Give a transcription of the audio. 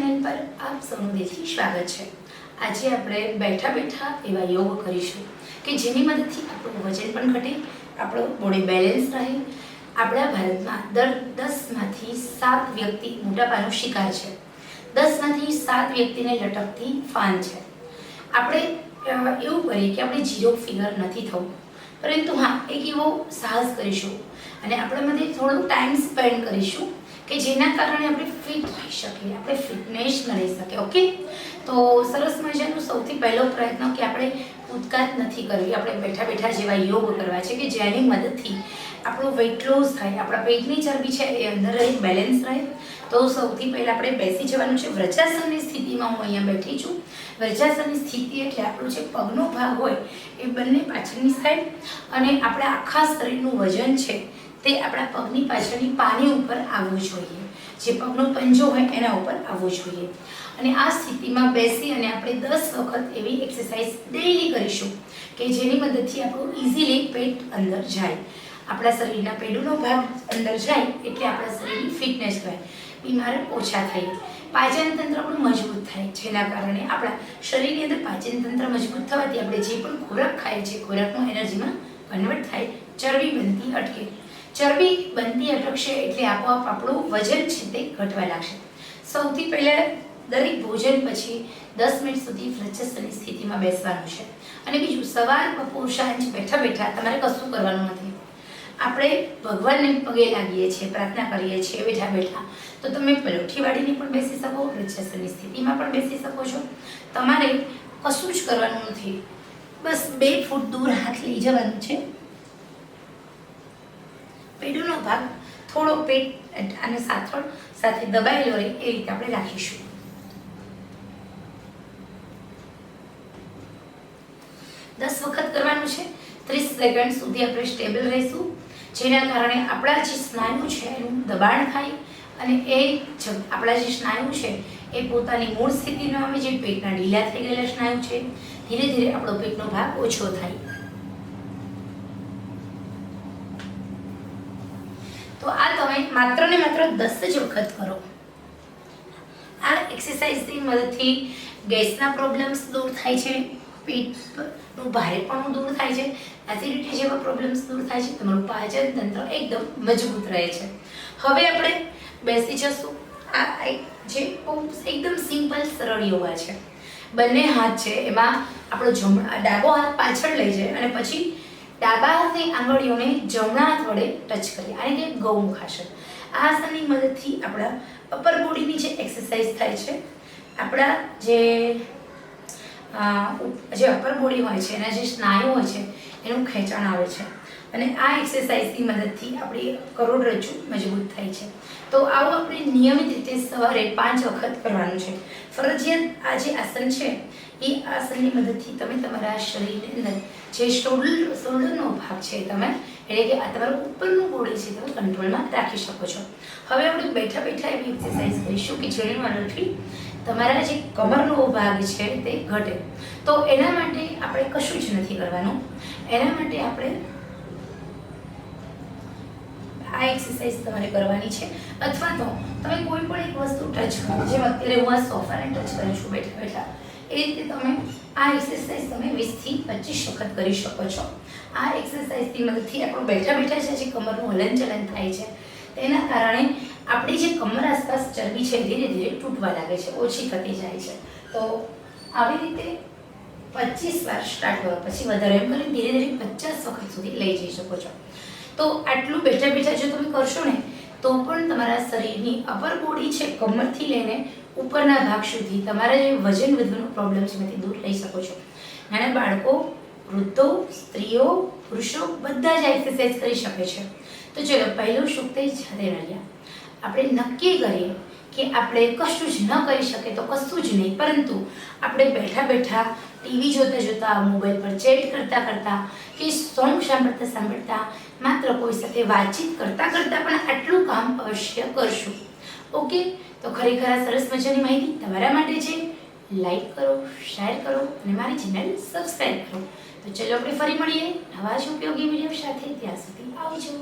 Channel પર આપ સૌનું દિલથી સ્વાગત છે। આજે આપણે બેઠા બેઠા એવા યોગ કરીશું કે જેની મદદથી આપણું વજન પણ ઘટે, આપણો બોડી બેલેન્સ રહે। આપણા ભારતમાં દર 10માંથી 7 વ્યક્તિ મોટાપાનો શિકાર છે। 10માંથી 7 વ્યક્તિને લટકતી ફાન છે। આપણે એવું કરીએ કે આપણે ઝીરો ફિગર નથી થવું, પરંતુ હા એક એવો સાહસ કરીશું અને આપણા માટે થોડો ટાઈમ સ્પેન્ડ કરીશું કે જેના કારણે આપણે ફિટ રહી શકીએ, આપણે ફિટનેસ રહી શકીએ। ઓકે, તો સરસ મજાનો સૌથી પહેલો પ્રયત્ન કે આપણે ઉત્કાત નથી કરવી, આપણે બેઠા બેઠા જેવા યોગ કરવા છે કે જેની મદદથી આપણું વેઇટ લોસ થાય, આપણા પેટની ચરબી છે એ અંદર રહી બેલેન્સ રહે। તો સૌથી પહેલાં આપણે બેસી જવાનું છે। વ્રજાસનની સ્થિતિમાં હું અહીંયા બેઠી છું। વ્રજાસનની સ્થિતિ એટલે આપણું જે પગનો ભાગ હોય એ બંને પાછળની સાઈડ અને આપણા આખા શરીરનું વજન છે તે આપણા પગની પાછળની પાની ઉપર આવવું જોઈએ, જે પગનો પંજો હોય એના ઉપર આવવું જોઈએ। અને આ સ્થિતિમાં બેસી અને આપણે 10 વખત એવી એક્સરસાઇઝ ડેઈલી કરીશું કે જેની મદદથી આપણું ઇઝીલી પેટ અંદર જાય, આપણા શરીરના પેડુનો ભાગ અંદર જાય એટલે આપણા શરીરની ફિટનેસ રહે, બીમાર ઓછા થાય, પાચન તંત્ર પણ મજબૂત થાય, જેના કારણે આપણા શરીરની અંદર પાચન તંત્ર મજબૂત થવાથી આપણે જે પણ ખોરાક ખાઈએ છીએ ખોરાકનું એનર્જીમાં કન્વર્ટ થાય, ચરબી બનતી અટકે। ચરબી બનતી અટકશે એટલે આપોઆપ આપણું વજન છે તે ઘટવા લાગશે। સૌથી પહેલાં દરેક ભોજન પછી 10 મિનિટ સુધી વ્રજાસનની સ્થિતિમાં બેસવાનું છે। અને બીજું, સવાર બપોર સાંજ બેઠા બેઠા તમારે કશું કરવાનું નથી, આપણે ભગવાનને પગે લાગીએ છીએ, પ્રાર્થના કરીએ છીએ બેઠા બેઠા, તો તમે પલોઠી વાળીને પણ બેસી શકો, વ્રજાસનની સ્થિતિમાં પણ બેસી શકો છો। તમારે કશું જ કરવાનું નથી, બસ 2 ફૂટ દૂર હાથ લઈ જવાનું છે, પેડુનો ભાગ થોડો પેટ અને સાથળ સાથે દબાયેલો રહે એ રીતે આપણે રાખીશું। 10 વખત કરવાનું છે। 30 સેકન્ડ સુધી આપણે સ્ટેબલ રહીશું, જેના કારણે આપણા જે સ્નાયુ છે એનું દબાણ થાય અને આપણા જે સ્નાયુ છે એ પોતાની મૂળ સ્થિતિમાં આવે, જે પેટના ઢીલા થઈ ગયેલા સ્નાયુ છે ધીરે ધીરે આપણો પેટનો ભાગ ઓછો થાય। તો આ તમે માત્ર ને માત્ર 10 જ વખત કરો। આ એક્સરસાઇઝની મદદથી ગેસના પ્રોબ્લેમ્સ દૂર થાય છે, પેટનું ભારેપણું દૂર થાય છે, એસિડિટી જેવા પ્રોબ્લેમ્સ દૂર થાય છે, તમારું પાચન તંત્ર એકદમ મજબૂત રહે છે। હવે આપણે બેસી જશું। આ જે એકદમ સિમ્પલ સરળ યોગા છે। બંને હાથ છે એમાં આપણો ડાબો હાથ પાછળ લઈ જાય અને પછી ડાબા હાથની આંગળીઓને જમણા હાથ વડે ટચ કરીએ, આને કે ગૌમુખ આસન। આ આસનની મદદથી આપણા અપર બોડીની જે એક્સરસાઇઝ થાય છે, આપણા જે અપર બોડી હોય છે એના જે સ્નાયુ હોય છે એનું ખેંચાણ આવે છે અને આ એક્સરસાઇઝની મદદથી આપણી કરોડરજ્જુ મજબૂત થાય છે। તો આવું આપણે નિયમિત રીતે સવારે 5 વખત કરવાનું છે। ફરજિયાત આ જે આસન છે એ આસનની મદદથી તમે તમારા શરીરની અંદર જે શોલ્ડરનો ભાગ છે તમે એટલે કે આ તમારું ઉપરનું બોડી છે તમે કંટ્રોલમાં રાખી શકો છો। હવે આપણે બેઠા બેઠા એવી એક્સરસાઇઝ કરીશું કે જેની મદદથી તમારા જે કમરનો ભાગ છે તે ઘટે। તો એના માટે આપણે કશું જ નથી કરવાનું, એના માટે આપણે આ એક્સરસાઇઝ તમારે કરવાની છે, અથવા તો તમે કોઈ પણ એક વસ્તુ ટચ કરો, જેમ અત્યારે હું આ સોફાને ટચ કરું છું બેઠા બેઠા, એ રીતે તમે આ એક્સરસાઇઝ તમે 20 થી 25 વખત કરી શકો છો। આ એક્સરસાઇઝની મદદથી આપણું બેઠા બેઠા જે કમરનું હલનચલન થાય છે તેના કારણે આપણી જે કમર આસપાસ ચરબી છે ધીરે ધીરે તૂટવા લાગે છે, ઓછી થતી જાય છે। તો આવી રીતે 25 વાર સ્ટાર્ટ કરો, પછી વધારે એમ કરીને ધીરે ધીરે 50 વખત સુધી લઈ જઈ શકો છો। તો આટલું બેઠા બેઠા જો તમે કરશો ને તો પણ તમારા શરીરની અપર બોડી છે કમરથી લઈને ઉપરના ભાગ સુધી તમારા જે વજન વધવાનો પ્રોબ્લેમ છે એમાંથી દૂર લઈ શકો છો। નાના બાળકો, વૃદ્ધો, સ્ત્રીઓ, પુરુષો બધા જ એક્સરસાઇઝ કરી શકે છે। તો ચલો પહેલું સુખ થઈ જાતે રહ્યા, આપણે નક્કી કરીએ કે આપણે કશું જ ન કરી શકીએ તો કશું જ નહીં, પરંતુ આપણે બેઠા બેઠા ટીવી જોતા જોતા, મોબાઈલ પર ચેટ કરતા કરતા કે સોંગ સાંભળતા સાંભળતા, માત્ર કોઈ સાથે વાતચીત કરતા કરતા પણ આટલું કામ અવશ્ય કરશું। ઓકે, તો ખરેખર આ સરસ મજાની માહિતી તમારા માટે છે। લાઈક કરો, શેર કરો અને મારી ચેનલ સબસ્ક્રાઈબ કરો। તો ચલો આપણે ફરી મળીએ નવા જ ઉપયોગી વિડીયો સાથે, ત્યાં સુધી આવજો।